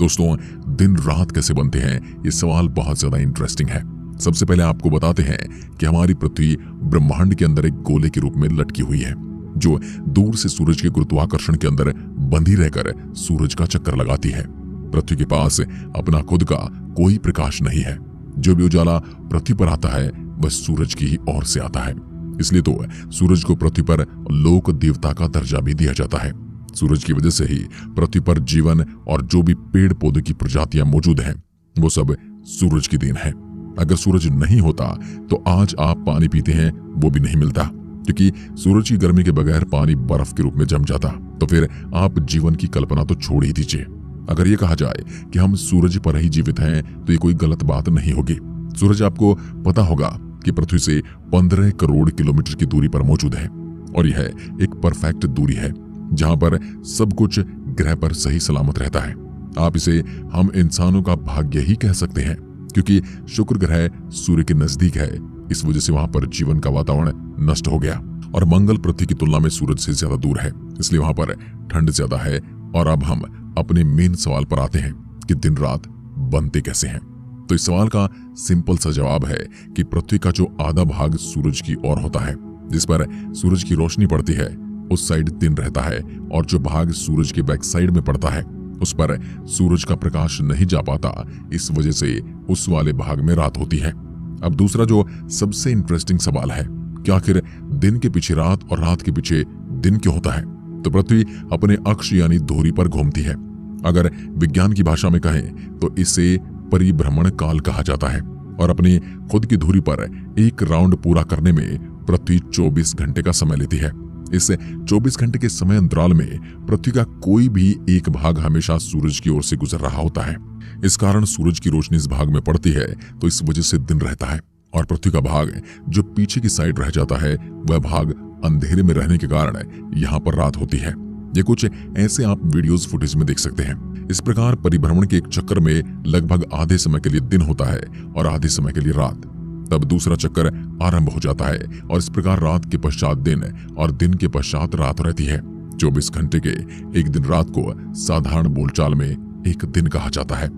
दोस्तों, दिन रात कैसे बनते हैं, ये सवाल बहुत ज्यादा इंटरेस्टिंग है। सबसे पहले आपको बताते हैं कि हमारी पृथ्वी ब्रह्मांड के अंदर एक गोले के रूप में लटकी हुई है, जो दूर से सूरज के गुरुत्वाकर्षण के अंदर बंधी रहकर सूरज का चक्कर लगाती है। पृथ्वी के पास अपना खुद का कोई प्रकाश नहीं है। जो भी उजाला पृथ्वी पर आता है वह सूरज की ही ओर से आता है। इसलिए तो सूरज को पृथ्वी पर लोक देवता का दर्जा भी दिया जाता है। सूरज की वजह से ही पृथ्वी पर जीवन और जो भी पेड़ पौधे की प्रजातियां मौजूद हैं वो सब सूरज की देन है। अगर सूरज नहीं होता तो आज आप पानी पीते हैं वो भी नहीं मिलता, क्योंकि सूरज की गर्मी के बगैर पानी बर्फ के रूप में जम जाता। तो फिर आप जीवन की कल्पना तो छोड़ ही दीजिए। अगर ये कहा जाए कि हम सूरज पर ही जीवित हैं तो ये कोई गलत बात नहीं होगी। सूरज, आपको पता होगा कि पृथ्वी से 15 करोड़ किलोमीटर की दूरी पर मौजूद है और यह एक परफेक्ट दूरी है जहां पर सब कुछ ग्रह पर सही सलामत रहता है। आप इसे हम इंसानों का भाग्य ही कह सकते हैं, क्योंकि शुक्र ग्रह सूर्य के नजदीक है। इस वजह से वहां पर जीवन का वातावरण नष्ट हो गया और मंगल पृथ्वी की तुलना में सूरज से ज्यादा दूर है, इसलिए वहां पर ठंड ज्यादा है। और अब हम अपने मेन सवाल पर आते हैं कि दिन रात बनते कैसे हैं। तो इस सवाल का सिंपल सा जवाब है कि पृथ्वी का जो आधा भाग सूरज की ओर होता है, जिस पर सूरज की रोशनी पड़ती है, उस साइड दिन रहता है, और जो भाग सूरज के बैक साइड में पड़ता है उस पर सूरज का प्रकाश नहीं जा पाता। इस वजह से उस वाले भाग में रात होती है। अब दूसरा जो सबसे इंटरेस्टिंग सवाल है कि आखिर दिन के पीछे रात और रात के पीछे दिन क्यों होता है। तो पृथ्वी अपने अक्ष यानी धुरी पर घूमती है। अगर विज्ञान की भाषा में कहें तो इसे परिभ्रमण काल कहा जाता है, और अपनी खुद की धुरी पर एक राउंड पूरा करने में पृथ्वी 24 घंटे का समय लेती है। इस 24 घंटे के समय अंतराल में पृथ्वी का कोई भी एक भाग हमेशा सूरज की ओर से गुजर रहा होता है। इस कारण सूरज की रोशनी इस भाग में पड़ती है तो इस वजह से दिन रहता है, और पृथ्वी का भाग जो पीछे की साइड रह जाता है वह भाग अंधेरे में रहने के कारण यहाँ पर रात होती है। ये कुछ ऐसे आप वीडियोस फुटेज में देख सकते हैं। इस प्रकार परिभ्रमण के एक चक्कर में लगभग आधे समय के लिए दिन होता है और आधे समय के लिए रात। तब दूसरा चक्कर आरंभ हो जाता है और इस प्रकार रात के पश्चात दिन और दिन के पश्चात रात रहती है। 24 घंटे के एक दिन रात को साधारण बोलचाल में एक दिन कहा जाता है।